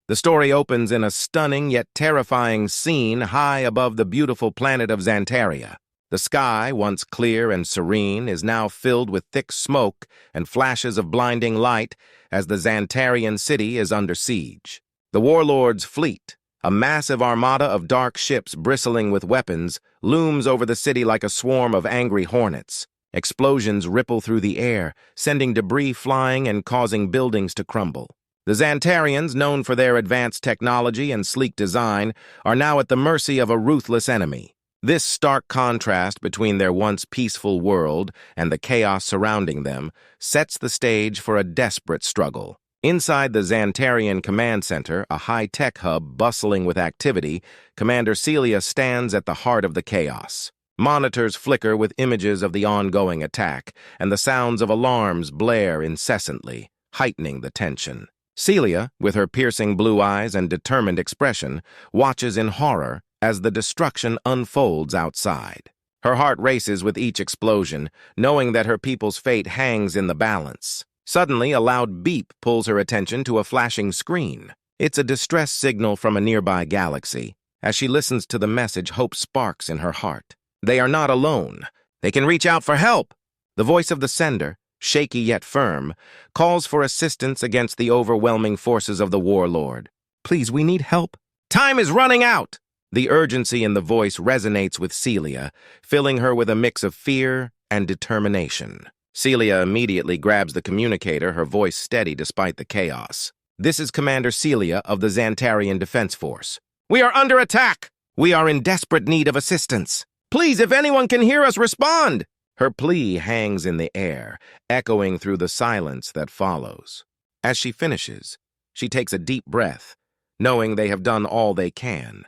The story opens in a stunning yet terrifying scene high above the beautiful planet of Xantaria. The sky, once clear and serene, is now filled with thick smoke and flashes of blinding light as the Xantarian city is under siege. The warlord's fleet, a massive armada of dark ships bristling with weapons, looms over the city like a swarm of angry hornets. Explosions ripple through the air, sending debris flying and causing buildings to crumble. The Xantarians, known for their advanced technology and sleek design, are now at the mercy of a ruthless enemy. This stark contrast between their once peaceful world and the chaos surrounding them sets the stage for a desperate struggle. Inside the Xantarian Command Center, a high-tech hub bustling with activity, Commander Celia stands at the heart of the chaos. Monitors flicker with images of the ongoing attack, and the sounds of alarms blare incessantly, heightening the tension. Celia, with her piercing blue eyes and determined expression, watches in horror as the destruction unfolds outside. Her heart races with each explosion, knowing that her people's fate hangs in the balance. Suddenly, a loud beep pulls her attention to a flashing screen. It's a distress signal from a nearby galaxy. As she listens to the message, hope sparks in her heart. They are not alone. They can reach out for help. The voice of the sender, shaky yet firm, calls for assistance against the overwhelming forces of the warlord. Please, we need help. Time is running out! The urgency in the voice resonates with Celia, filling her with a mix of fear and determination. Celia immediately grabs the communicator, her voice steady despite the chaos. This is Commander Celia of the Xantarian Defense Force. We are under attack! We are in desperate need of assistance. Please, if anyone can hear us, respond! Her plea hangs in the air, echoing through the silence that follows. As she finishes, she takes a deep breath, knowing they have done all they can.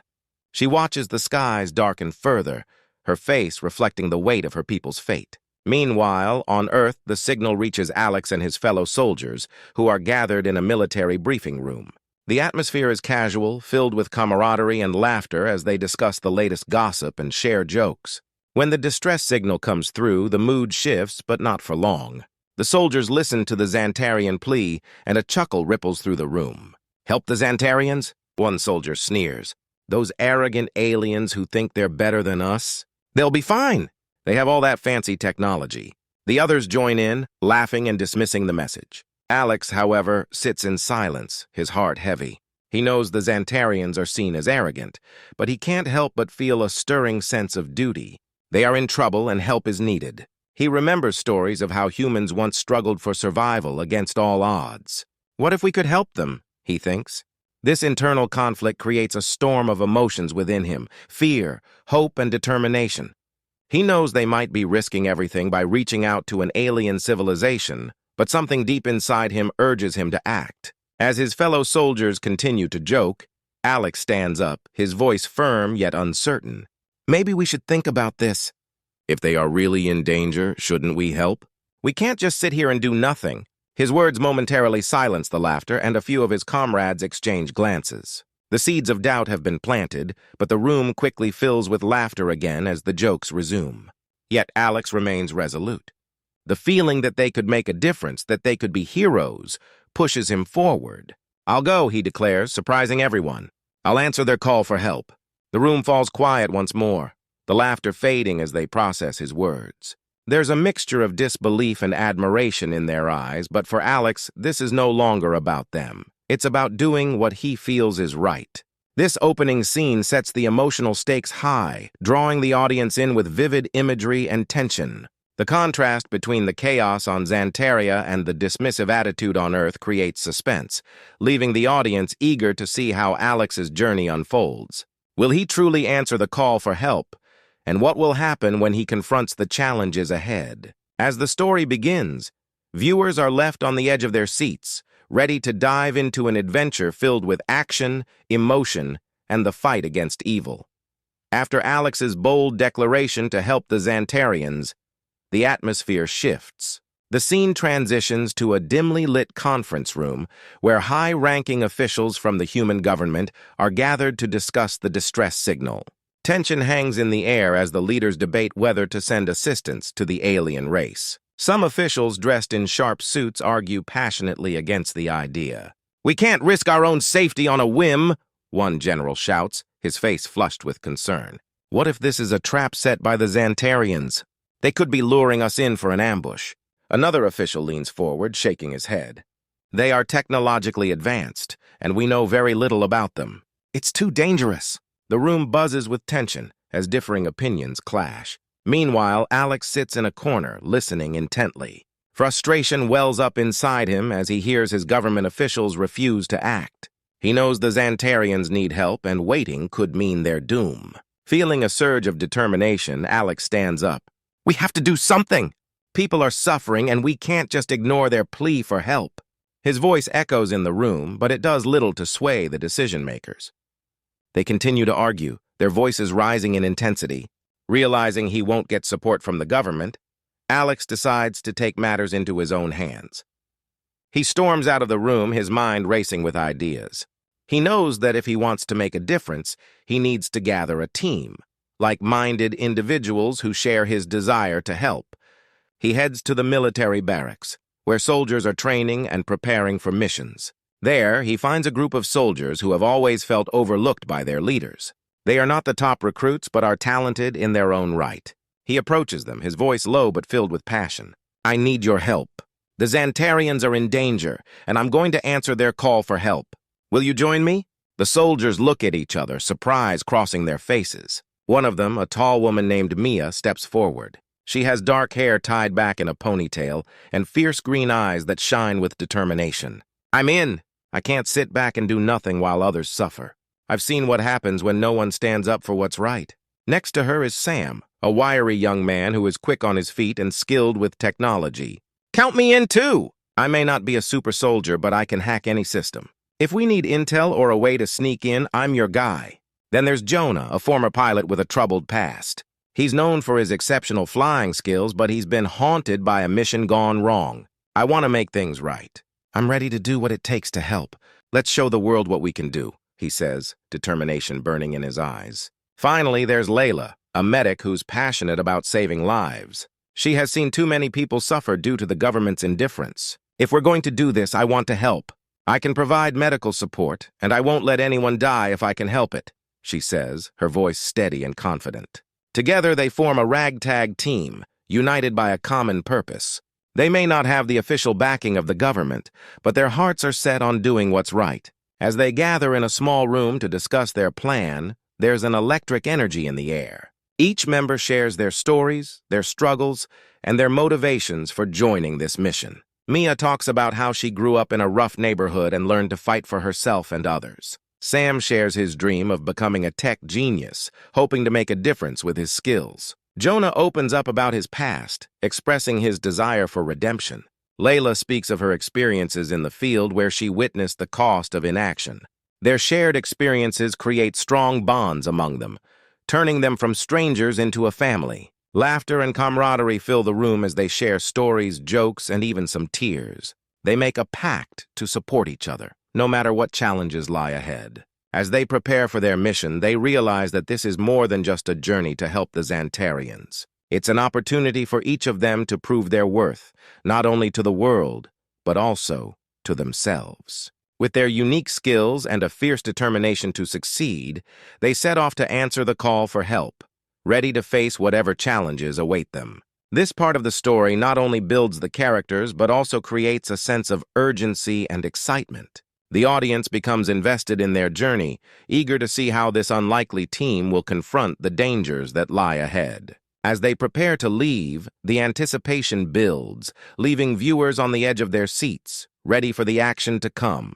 She watches the skies darken further, her face reflecting the weight of her people's fate. Meanwhile, on Earth, the signal reaches Alex and his fellow soldiers, who are gathered in a military briefing room. The atmosphere is casual, filled with camaraderie and laughter as they discuss the latest gossip and share jokes. When the distress signal comes through, the mood shifts, but not for long. The soldiers listen to the Xantarian plea, and a chuckle ripples through the room. Help the Xantarians? One soldier sneers. Those arrogant aliens who think they're better than us? They'll be fine. They have all that fancy technology. The others join in, laughing and dismissing the message. Alex, however, sits in silence, his heart heavy. He knows the Xantarians are seen as arrogant, but he can't help but feel a stirring sense of duty. They are in trouble and help is needed. He remembers stories of how humans once struggled for survival against all odds. What if we could help them, he thinks. This internal conflict creates a storm of emotions within him, fear, hope, and determination. He knows they might be risking everything by reaching out to an alien civilization, but something deep inside him urges him to act. As his fellow soldiers continue to joke, Alex stands up, his voice firm yet uncertain. Maybe we should think about this. If they are really in danger, shouldn't we help? We can't just sit here and do nothing. His words momentarily silence the laughter, and a few of his comrades exchange glances. The seeds of doubt have been planted, but the room quickly fills with laughter again as the jokes resume. Yet Alex remains resolute. The feeling that they could make a difference, that they could be heroes, pushes him forward. I'll go, he declares, surprising everyone. I'll answer their call for help. The room falls quiet once more, the laughter fading as they process his words. There's a mixture of disbelief and admiration in their eyes, but for Alex, this is no longer about them. It's about doing what he feels is right. This opening scene sets the emotional stakes high, drawing the audience in with vivid imagery and tension. The contrast between the chaos on Xantaria and the dismissive attitude on Earth creates suspense, leaving the audience eager to see how Alex's journey unfolds. Will he truly answer the call for help? And what will happen when he confronts the challenges ahead? As the story begins, viewers are left on the edge of their seats, ready to dive into an adventure filled with action, emotion, and the fight against evil. After Alex's bold declaration to help the Xantarians, the atmosphere shifts. The scene transitions to a dimly lit conference room where high-ranking officials from the human government are gathered to discuss the distress signal. Tension hangs in the air as the leaders debate whether to send assistance to the alien race. Some officials dressed in sharp suits argue passionately against the idea. We can't risk our own safety on a whim, one general shouts, his face flushed with concern. What if this is a trap set by the Xantarians? They could be luring us in for an ambush. Another official leans forward, shaking his head. They are technologically advanced, and we know very little about them. It's too dangerous. The room buzzes with tension as differing opinions clash. Meanwhile, Alex sits in a corner, listening intently. Frustration wells up inside him as he hears his government officials refuse to act. He knows the Xantarians need help, and waiting could mean their doom. Feeling a surge of determination, Alex stands up. We have to do something! People are suffering, and we can't just ignore their plea for help. His voice echoes in the room, but it does little to sway the decision-makers. They continue to argue, their voices rising in intensity. Realizing he won't get support from the government, Alex decides to take matters into his own hands. He storms out of the room, his mind racing with ideas. He knows that if he wants to make a difference, he needs to gather a team, like-minded individuals who share his desire to help. He heads to the military barracks, where soldiers are training and preparing for missions. There, he finds a group of soldiers who have always felt overlooked by their leaders. They are not the top recruits, but are talented in their own right. He approaches them, his voice low but filled with passion. I need your help. The Xantarians are in danger, and I'm going to answer their call for help. Will you join me? The soldiers look at each other, surprise crossing their faces. One of them, a tall woman named Mia, steps forward. She has dark hair tied back in a ponytail and fierce green eyes that shine with determination. I'm in. I can't sit back and do nothing while others suffer. I've seen what happens when no one stands up for what's right. Next to her is Sam, a wiry young man who is quick on his feet and skilled with technology. Count me in too! I may not be a super soldier, but I can hack any system. If we need intel or a way to sneak in, I'm your guy. Then there's Jonah, a former pilot with a troubled past. He's known for his exceptional flying skills, but he's been haunted by a mission gone wrong. I want to make things right. I'm ready to do what it takes to help. Let's show the world what we can do, he says, determination burning in his eyes. Finally, there's Layla, a medic who's passionate about saving lives. She has seen too many people suffer due to the government's indifference. If we're going to do this, I want to help. I can provide medical support, and I won't let anyone die if I can help it, she says, her voice steady and confident. Together, they form a ragtag team, united by a common purpose. They may not have the official backing of the government, but their hearts are set on doing what's right. As they gather in a small room to discuss their plan, there's an electric energy in the air. Each member shares their stories, their struggles, and their motivations for joining this mission. Mia talks about how she grew up in a rough neighborhood and learned to fight for herself and others. Sam shares his dream of becoming a tech genius, hoping to make a difference with his skills. Jonah opens up about his past, expressing his desire for redemption. Layla speaks of her experiences in the field where she witnessed the cost of inaction. Their shared experiences create strong bonds among them, turning them from strangers into a family. Laughter and camaraderie fill the room as they share stories, jokes, and even some tears. They make a pact to support each other, no matter what challenges lie ahead. As they prepare for their mission, they realize that this is more than just a journey to help the Xantarians. It's an opportunity for each of them to prove their worth, not only to the world, but also to themselves. With their unique skills and a fierce determination to succeed, they set off to answer the call for help, ready to face whatever challenges await them. This part of the story not only builds the characters, but also creates a sense of urgency and excitement. The audience becomes invested in their journey, eager to see how this unlikely team will confront the dangers that lie ahead. As they prepare to leave, the anticipation builds, leaving viewers on the edge of their seats, ready for the action to come.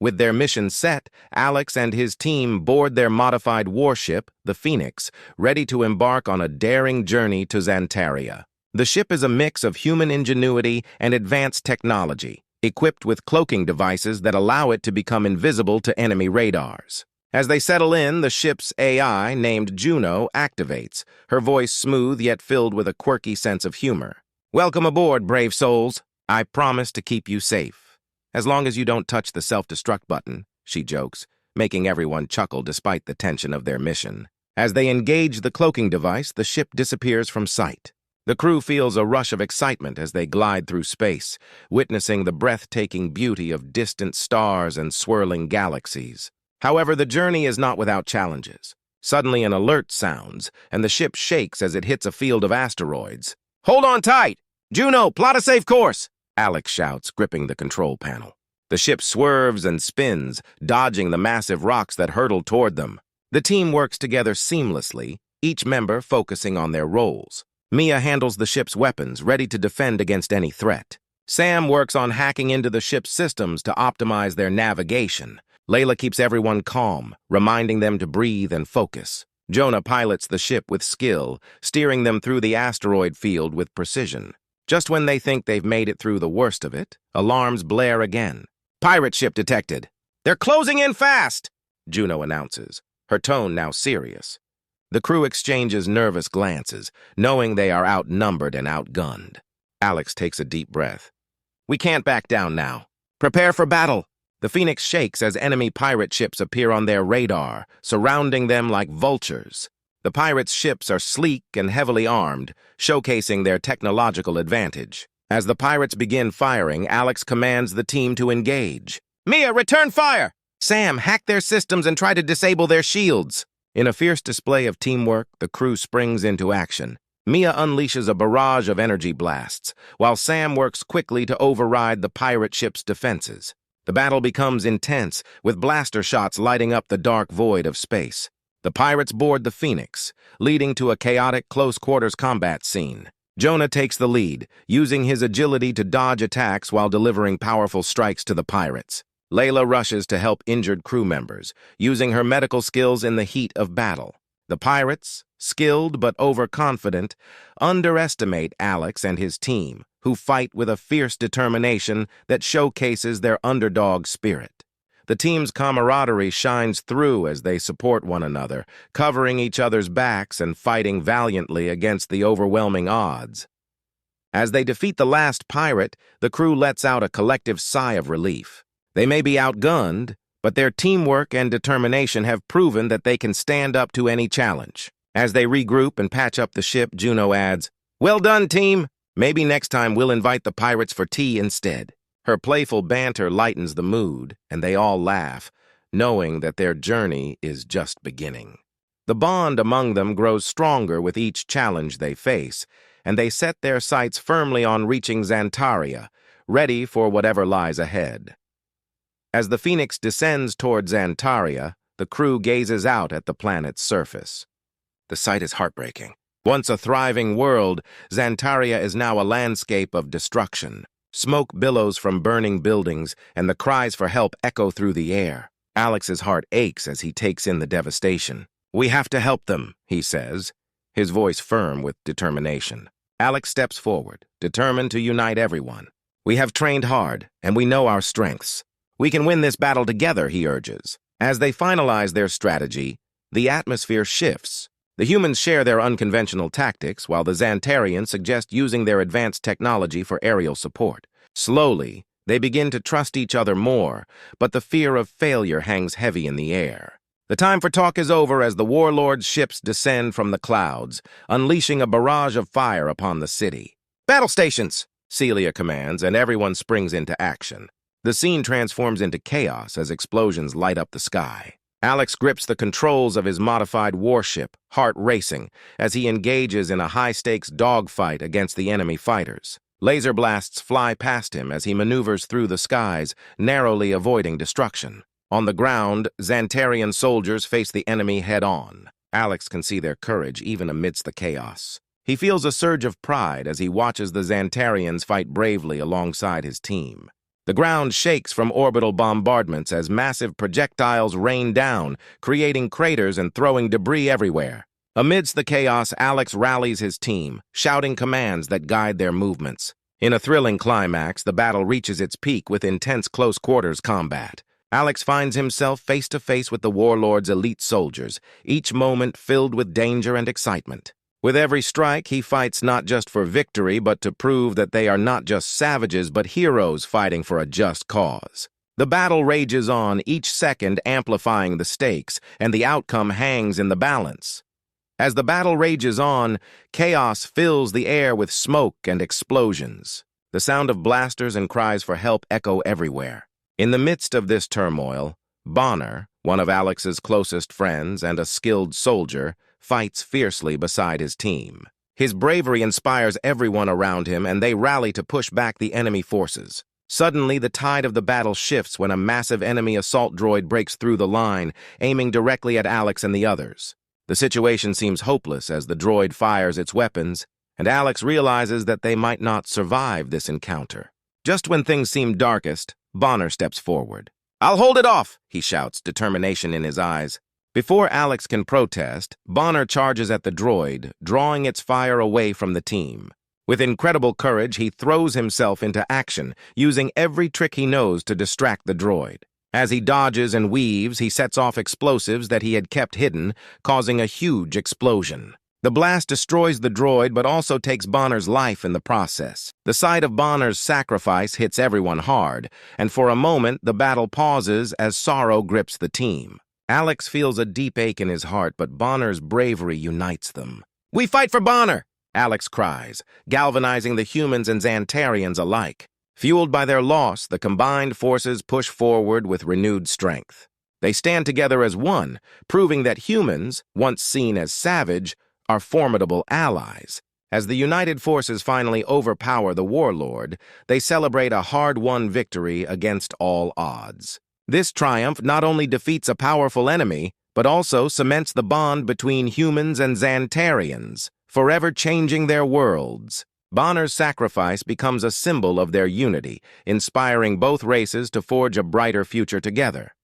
With their mission set, Alex and his team board their modified warship, the Phoenix, ready to embark on a daring journey to Xantaria. The ship is a mix of human ingenuity and advanced technology, equipped with cloaking devices that allow it to become invisible to enemy radars. As they settle in, the ship's AI, named Juno, activates, her voice smooth yet filled with a quirky sense of humor. Welcome aboard, brave souls. I promise to keep you safe. As long as you don't touch the self-destruct button, she jokes, making everyone chuckle despite the tension of their mission. As they engage the cloaking device, the ship disappears from sight. The crew feels a rush of excitement as they glide through space, witnessing the breathtaking beauty of distant stars and swirling galaxies. However, the journey is not without challenges. Suddenly an alert sounds, and the ship shakes as it hits a field of asteroids. "Hold on tight! Juno, plot a safe course!" Alex shouts, gripping the control panel. The ship swerves and spins, dodging the massive rocks that hurtle toward them. The team works together seamlessly, each member focusing on their roles. Mia handles the ship's weapons, ready to defend against any threat. Sam works on hacking into the ship's systems to optimize their navigation. Layla keeps everyone calm, reminding them to breathe and focus. Jonah pilots the ship with skill, steering them through the asteroid field with precision. Just when they think they've made it through the worst of it, alarms blare again. "Pirate ship detected. They're closing in fast," Juno announces, her tone now serious. The crew exchanges nervous glances, knowing they are outnumbered and outgunned. Alex takes a deep breath. "We can't back down now. Prepare for battle." The Phoenix shakes as enemy pirate ships appear on their radar, surrounding them like vultures. The pirates' ships are sleek and heavily armed, showcasing their technological advantage. As the pirates begin firing, Alex commands the team to engage. "Mia, return fire! Sam, hack their systems and try to disable their shields." In a fierce display of teamwork, the crew springs into action. Mia unleashes a barrage of energy blasts, while Sam works quickly to override the pirate ship's defenses. The battle becomes intense, with blaster shots lighting up the dark void of space. The pirates board the Phoenix, leading to a chaotic close-quarters combat scene. Jonah takes the lead, using his agility to dodge attacks while delivering powerful strikes to the pirates. Layla rushes to help injured crew members, using her medical skills in the heat of battle. The pirates, skilled but overconfident, underestimate Alex and his team, who fight with a fierce determination that showcases their underdog spirit. The team's camaraderie shines through as they support one another, covering each other's backs and fighting valiantly against the overwhelming odds. As they defeat the last pirate, the crew lets out a collective sigh of relief. They may be outgunned, but their teamwork and determination have proven that they can stand up to any challenge. As they regroup and patch up the ship, Juno adds, "Well done, team! Maybe next time we'll invite the pirates for tea instead." Her playful banter lightens the mood, and they all laugh, knowing that their journey is just beginning. The bond among them grows stronger with each challenge they face, and they set their sights firmly on reaching Xantaria, ready for whatever lies ahead. As the Phoenix descends toward Xantaria, the crew gazes out at the planet's surface. The sight is heartbreaking. Once a thriving world, Xantaria is now a landscape of destruction. Smoke billows from burning buildings, and the cries for help echo through the air. Alex's heart aches as he takes in the devastation. "We have to help them," he says, his voice firm with determination. Alex steps forward, determined to unite everyone. "We have trained hard, and we know our strengths. We can win this battle together," he urges. As they finalize their strategy, the atmosphere shifts. The humans share their unconventional tactics, while the Xantarians suggest using their advanced technology for aerial support. Slowly, they begin to trust each other more, but the fear of failure hangs heavy in the air. The time for talk is over as the warlords' ships descend from the clouds, unleashing a barrage of fire upon the city. "Battle stations!" Celia commands, and everyone springs into action. The scene transforms into chaos as explosions light up the sky. Alex grips the controls of his modified warship, heart racing, as he engages in a high-stakes dogfight against the enemy fighters. Laser blasts fly past him as he maneuvers through the skies, narrowly avoiding destruction. On the ground, Xantarian soldiers face the enemy head-on. Alex can see their courage even amidst the chaos. He feels a surge of pride as he watches the Xantarians fight bravely alongside his team. The ground shakes from orbital bombardments as massive projectiles rain down, creating craters and throwing debris everywhere. Amidst the chaos, Alex rallies his team, shouting commands that guide their movements. In a thrilling climax, the battle reaches its peak with intense close-quarters combat. Alex finds himself face-to-face with the warlord's elite soldiers, each moment filled with danger and excitement. With every strike, he fights not just for victory, but to prove that they are not just savages, but heroes fighting for a just cause. The battle rages on, each second amplifying the stakes, and the outcome hangs in the balance. As the battle rages on, chaos fills the air with smoke and explosions. The sound of blasters and cries for help echo everywhere. In the midst of this turmoil, Bonner, one of Alex's closest friends and a skilled soldier, fights fiercely beside his team. His bravery inspires everyone around him, and they rally to push back the enemy forces. Suddenly, the tide of the battle shifts when a massive enemy assault droid breaks through the line, aiming directly at Alex and the others. The situation seems hopeless as the droid fires its weapons, and Alex realizes that they might not survive this encounter. Just when things seem darkest, Bonner steps forward. "I'll hold it off," he shouts, determination in his eyes. Before Alex can protest, Bonner charges at the droid, drawing its fire away from the team. With incredible courage, he throws himself into action, using every trick he knows to distract the droid. As he dodges and weaves, he sets off explosives that he had kept hidden, causing a huge explosion. The blast destroys the droid, but also takes Bonner's life in the process. The sight of Bonner's sacrifice hits everyone hard, and for a moment, the battle pauses as sorrow grips the team. Alex feels a deep ache in his heart, but Bonner's bravery unites them. "We fight for Bonner!" Alex cries, galvanizing the humans and Xantarians alike. Fueled by their loss, the combined forces push forward with renewed strength. They stand together as one, proving that humans, once seen as savage, are formidable allies. As the united forces finally overpower the warlord, they celebrate a hard-won victory against all odds. This triumph not only defeats a powerful enemy, but also cements the bond between humans and Xantarians, forever changing their worlds. Bonner's sacrifice becomes a symbol of their unity, inspiring both races to forge a brighter future together.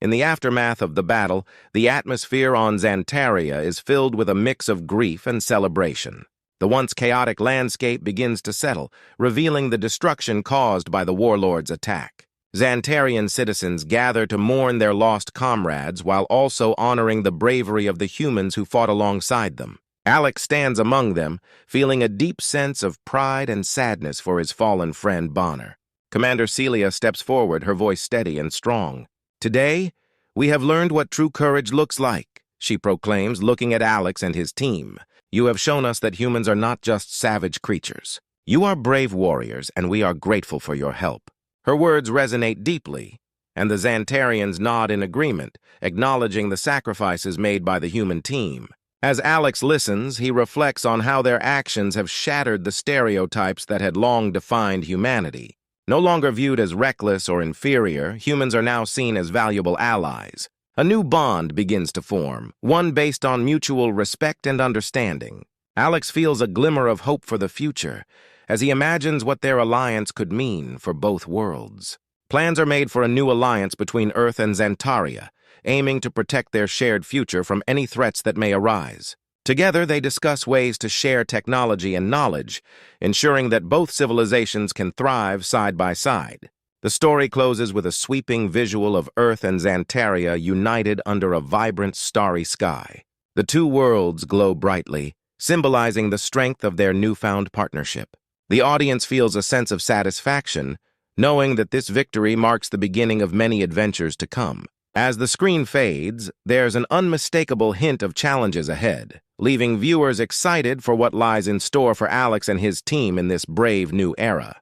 In the aftermath of the battle, the atmosphere on Xantaria is filled with a mix of grief and celebration. The once chaotic landscape begins to settle, revealing the destruction caused by the warlord's attack. Xantarian citizens gather to mourn their lost comrades while also honoring the bravery of the humans who fought alongside them. Alex stands among them, feeling a deep sense of pride and sadness for his fallen friend Bonner. Commander Celia steps forward, her voice steady and strong. "Today, we have learned what true courage looks like," she proclaims, looking at Alex and his team. "You have shown us that humans are not just savage creatures. You are brave warriors, and we are grateful for your help." Her words resonate deeply, and the Xantarians nod in agreement, acknowledging the sacrifices made by the human team. As Alex listens, he reflects on how their actions have shattered the stereotypes that had long defined humanity. No longer viewed as reckless or inferior, humans are now seen as valuable allies. A new bond begins to form, one based on mutual respect and understanding. Alex feels a glimmer of hope for the future, as he imagines what their alliance could mean for both worlds. Plans are made for a new alliance between Earth and Xantaria, aiming to protect their shared future from any threats that may arise. Together, they discuss ways to share technology and knowledge, ensuring that both civilizations can thrive side by side. The story closes with a sweeping visual of Earth and Xantaria united under a vibrant, starry sky. The two worlds glow brightly, symbolizing the strength of their newfound partnership. The audience feels a sense of satisfaction, knowing that this victory marks the beginning of many adventures to come. As the screen fades, there's an unmistakable hint of challenges ahead, leaving viewers excited for what lies in store for Alex and his team in this brave new era.